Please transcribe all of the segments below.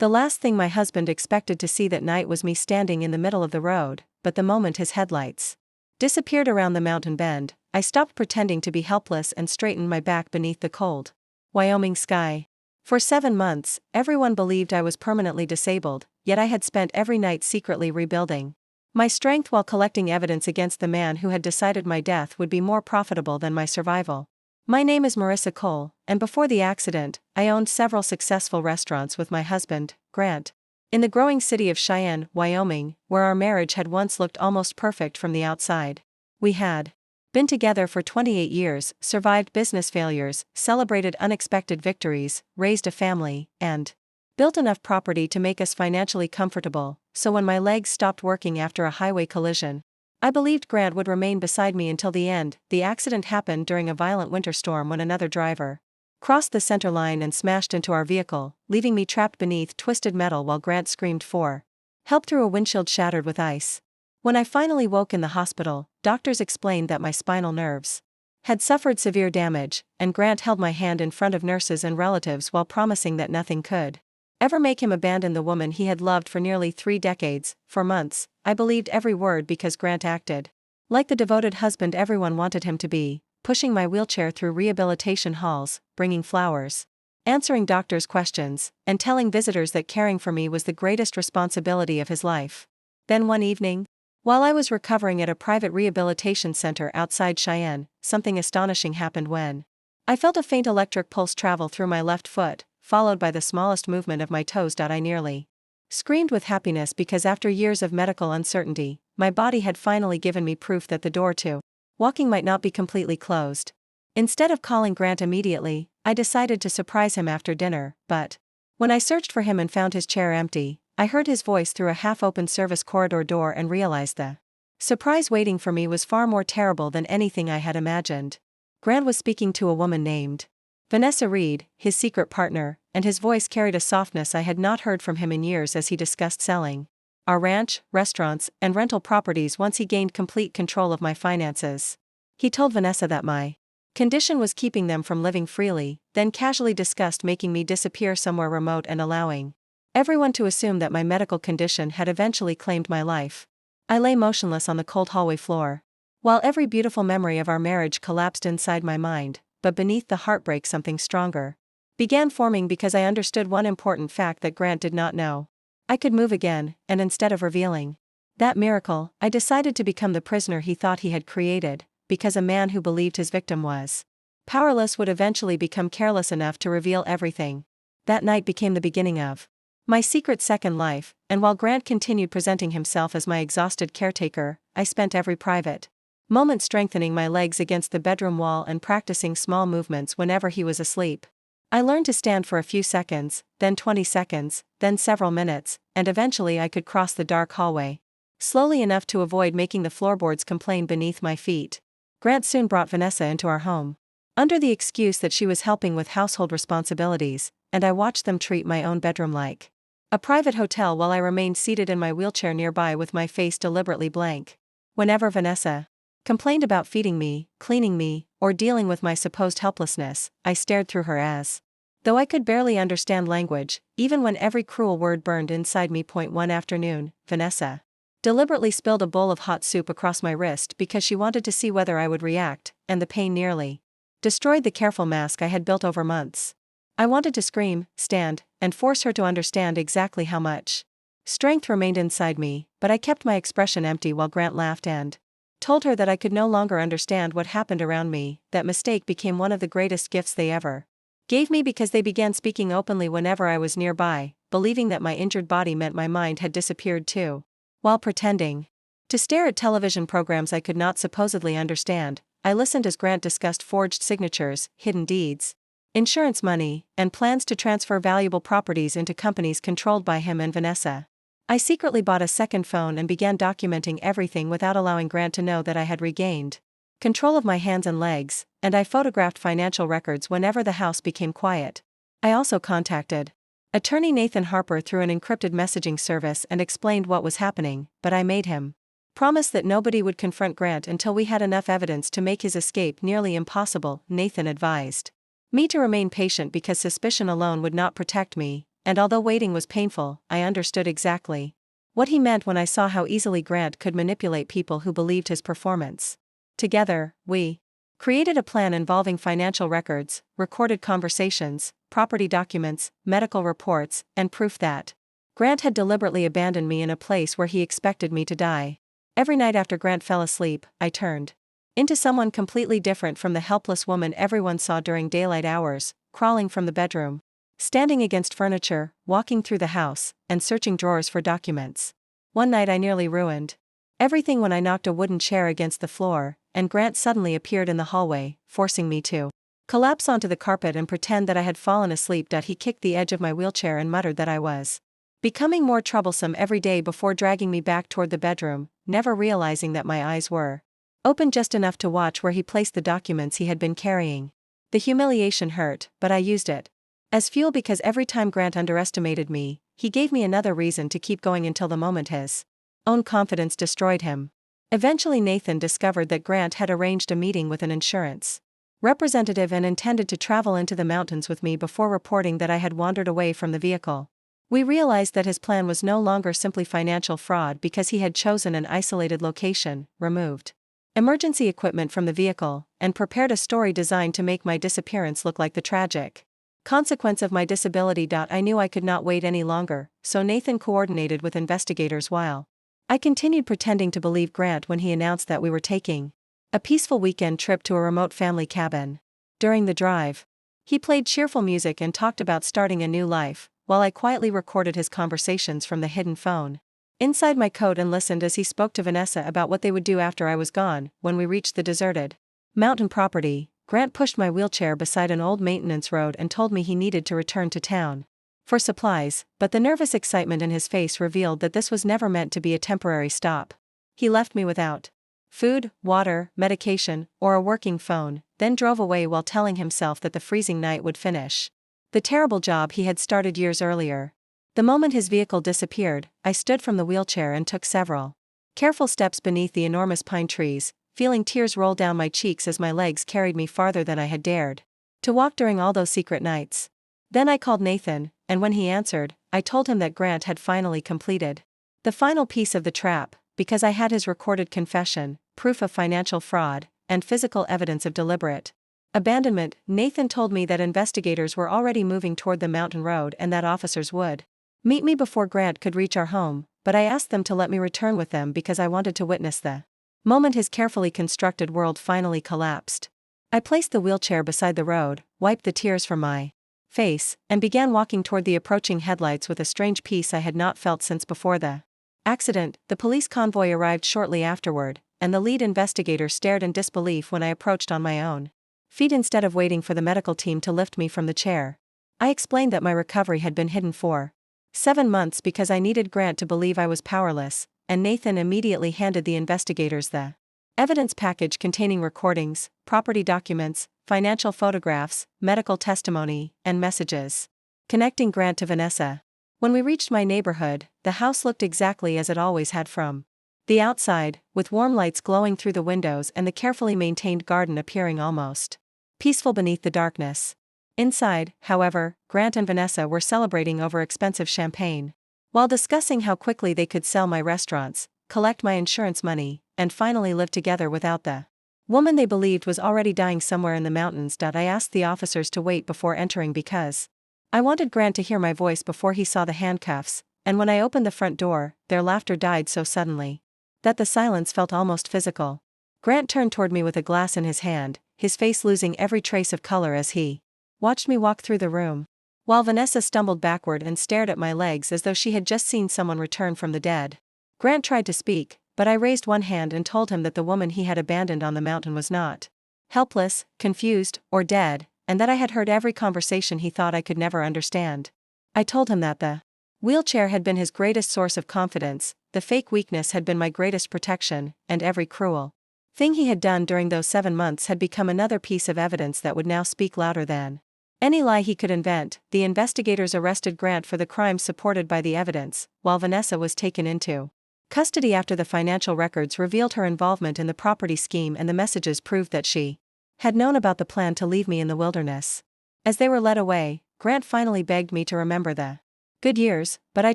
The last thing my husband expected to see that night was me standing in the middle of the road, but the moment his headlights disappeared around the mountain bend, I stopped pretending to be helpless and straightened my back beneath the cold Wyoming sky. For 7 months, everyone believed I was permanently disabled, yet I had spent every night secretly rebuilding my strength while collecting evidence against the man who had decided my death would be more profitable than my survival. My name is Marissa Cole, and before the accident, I owned several successful restaurants with my husband, Grant, in the growing city of Cheyenne, Wyoming, where our marriage had once looked almost perfect from the outside. We had been together for 28 years, survived business failures, celebrated unexpected victories, raised a family, and built enough property to make us financially comfortable, so when my legs stopped working after a highway collision, I believed Grant would remain beside me until the end. The accident happened during a violent winter storm when another driver crossed the center line and smashed into our vehicle, leaving me trapped beneath twisted metal while Grant screamed for help through a windshield shattered with ice. When I finally woke in the hospital, doctors explained that my spinal nerves had suffered severe damage, and Grant held my hand in front of nurses and relatives while promising that nothing could ever make him abandon the woman he had loved for nearly 3 decades. For months, I believed every word because Grant acted like the devoted husband everyone wanted him to be, pushing my wheelchair through rehabilitation halls, bringing flowers, answering doctors' questions, and telling visitors that caring for me was the greatest responsibility of his life. Then one evening, while I was recovering at a private rehabilitation center outside Cheyenne, something astonishing happened when I felt a faint electric pulse travel through my left foot, followed by the smallest movement of my toes. I nearly screamed with happiness because after years of medical uncertainty, my body had finally given me proof that the door to walking might not be completely closed. Instead of calling Grant immediately, I decided to surprise him after dinner, but when I searched for him and found his chair empty, I heard his voice through a half-open service corridor door and realized the surprise waiting for me was far more terrible than anything I had imagined. Grant was speaking to a woman named Vanessa Reed, his secret partner, and his voice carried a softness I had not heard from him in years as he discussed selling our ranch, restaurants, and rental properties once he gained complete control of my finances. He told Vanessa that my condition was keeping them from living freely, then casually discussed making me disappear somewhere remote and allowing everyone to assume that my medical condition had eventually claimed my life. I lay motionless on the cold hallway floor, while every beautiful memory of our marriage collapsed inside my mind, but beneath the heartbreak something stronger began forming because I understood one important fact that Grant did not know. I could move again, and instead of revealing that miracle, I decided to become the prisoner he thought he had created, because a man who believed his victim was powerless would eventually become careless enough to reveal everything. That night became the beginning of my secret second life, and while Grant continued presenting himself as my exhausted caretaker, I spent every private moment strengthening my legs against the bedroom wall and practicing small movements whenever he was asleep. I learned to stand for a few seconds, then 20 seconds, then several minutes, and eventually I could cross the dark hallway slowly enough to avoid making the floorboards complain beneath my feet. Grant soon brought Vanessa into our home, under the excuse that she was helping with household responsibilities, and I watched them treat my own bedroom like a private hotel while I remained seated in my wheelchair nearby with my face deliberately blank. Whenever Vanessa complained about feeding me, cleaning me, or dealing with my supposed helplessness, I stared through her as though I could barely understand language, even when every cruel word burned inside me. One afternoon, Vanessa deliberately spilled a bowl of hot soup across my wrist because she wanted to see whether I would react, and the pain nearly destroyed the careful mask I had built over months. I wanted to scream, stand, and force her to understand exactly how much strength remained inside me, but I kept my expression empty while Grant laughed and told her that I could no longer understand what happened around me. That mistake became one of the greatest gifts they ever gave me because they began speaking openly whenever I was nearby, believing that my injured body meant my mind had disappeared too. While pretending to stare at television programs I could not supposedly understand, I listened as Grant discussed forged signatures, hidden deeds, insurance money, and plans to transfer valuable properties into companies controlled by him and Vanessa. I secretly bought a second phone and began documenting everything without allowing Grant to know that I had regained control of my hands and legs, and I photographed financial records whenever the house became quiet. I also contacted attorney Nathan Harper through an encrypted messaging service and explained what was happening, but I made him promise that nobody would confront Grant until we had enough evidence to make his escape nearly impossible. Nathan advised me to remain patient because suspicion alone would not protect me, and although waiting was painful, I understood exactly what he meant when I saw how easily Grant could manipulate people who believed his performance. Together, we created a plan involving financial records, recorded conversations, property documents, medical reports, and proof that Grant had deliberately abandoned me in a place where he expected me to die. Every night after Grant fell asleep, I turned into someone completely different from the helpless woman everyone saw during daylight hours, crawling from the bedroom, standing against furniture, walking through the house, and searching drawers for documents. One night I nearly ruined everything when I knocked a wooden chair against the floor, and Grant suddenly appeared in the hallway, forcing me to collapse onto the carpet and pretend that I had fallen asleep. He kicked the edge of my wheelchair and muttered that I was becoming more troublesome every day before dragging me back toward the bedroom, never realizing that my eyes were open just enough to watch where he placed the documents he had been carrying. The humiliation hurt, but I used it as fuel because every time Grant underestimated me, he gave me another reason to keep going until the moment his own confidence destroyed him. Eventually Nathan discovered that Grant had arranged a meeting with an insurance representative and intended to travel into the mountains with me before reporting that I had wandered away from the vehicle. We realized that his plan was no longer simply financial fraud because he had chosen an isolated location, removed emergency equipment from the vehicle, and prepared a story designed to make my disappearance look like the tragic consequence of my disability. I knew I could not wait any longer, so Nathan coordinated with investigators while I continued pretending to believe Grant when he announced that we were taking a peaceful weekend trip to a remote family cabin. During the drive, he played cheerful music and talked about starting a new life, while I quietly recorded his conversations from the hidden phone inside my coat and listened as he spoke to Vanessa about what they would do after I was gone. When we reached the deserted mountain property, Grant pushed my wheelchair beside an old maintenance road and told me he needed to return to town for supplies, but the nervous excitement in his face revealed that this was never meant to be a temporary stop. He left me without food, water, medication, or a working phone, then drove away while telling himself that the freezing night would finish the terrible job he had started years earlier. The moment his vehicle disappeared, I stood from the wheelchair and took several careful steps beneath the enormous pine trees, feeling tears roll down my cheeks as my legs carried me farther than I had dared to walk during all those secret nights. Then I called Nathan, and when he answered, I told him that Grant had finally completed the final piece of the trap, because I had his recorded confession, proof of financial fraud, and physical evidence of deliberate abandonment. Nathan told me that investigators were already moving toward the mountain road and that officers would meet me before Grant could reach our home, but I asked them to let me return with them because I wanted to witness the moment his carefully constructed world finally collapsed. I placed the wheelchair beside the road, wiped the tears from my face, and began walking toward the approaching headlights with a strange peace I had not felt since before the accident. The police convoy arrived shortly afterward, and the lead investigator stared in disbelief when I approached on my own feet instead of waiting for the medical team to lift me from the chair. I explained that my recovery had been hidden for 7 months because I needed Grant to believe I was powerless, and Nathan immediately handed the investigators the evidence package containing recordings, property documents, financial photographs, medical testimony, and messages connecting Grant to Vanessa. When we reached my neighborhood, the house looked exactly as it always had from the outside, with warm lights glowing through the windows and the carefully maintained garden appearing almost peaceful beneath the darkness. Inside, however, Grant and Vanessa were celebrating over expensive champagne, while discussing how quickly they could sell my restaurants, collect my insurance money, and finally live together without the woman they believed was already dying somewhere in the mountains. I asked the officers to wait before entering because I wanted Grant to hear my voice before he saw the handcuffs, and when I opened the front door, their laughter died so suddenly that the silence felt almost physical. Grant turned toward me with a glass in his hand, his face losing every trace of color as he watched me walk through the room, while Vanessa stumbled backward and stared at my legs as though she had just seen someone return from the dead. Grant tried to speak, but I raised one hand and told him that the woman he had abandoned on the mountain was not helpless, confused, or dead, and that I had heard every conversation he thought I could never understand. I told him that the wheelchair had been his greatest source of confidence, the fake weakness had been my greatest protection, and every cruel thing he had done during those 7 months had become another piece of evidence that would now speak louder than any lie he could invent. The investigators arrested Grant for the crimes supported by the evidence, while Vanessa was taken into custody after the financial records revealed her involvement in the property scheme and the messages proved that she had known about the plan to leave me in the wilderness. As they were led away, Grant finally begged me to remember the Good years, but I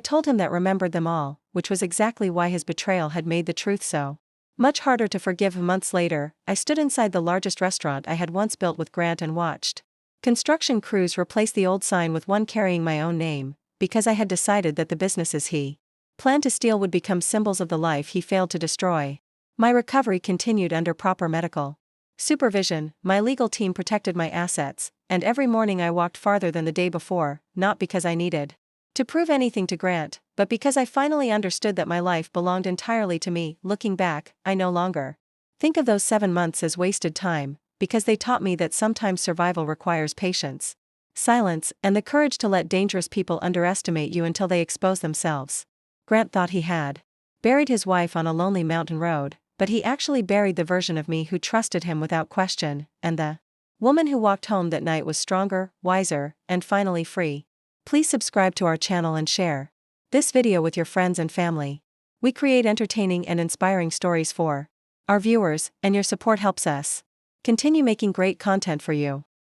told him that remembered them all, which was exactly why his betrayal had made the truth so much harder to forgive. Months later, I stood inside the largest restaurant I had once built with Grant and watched construction crews replace the old sign with one carrying my own name, because I had decided that the businesses he planned to steal would become symbols of the life he failed to destroy. My recovery continued under proper medical supervision, my legal team protected my assets, and every morning I walked farther than the day before, not because I needed to prove anything to Grant, but because I finally understood that my life belonged entirely to me. Looking back, I no longer think of those 7 months as wasted time, because they taught me that sometimes survival requires patience, silence, and the courage to let dangerous people underestimate you until they expose themselves. Grant thought he had buried his wife on a lonely mountain road, but he actually buried the version of me who trusted him without question, and the woman who walked home that night was stronger, wiser, and finally free. Please subscribe to our channel and share this video with your friends and family. We create entertaining and inspiring stories for our viewers, and your support helps us continue making great content for you.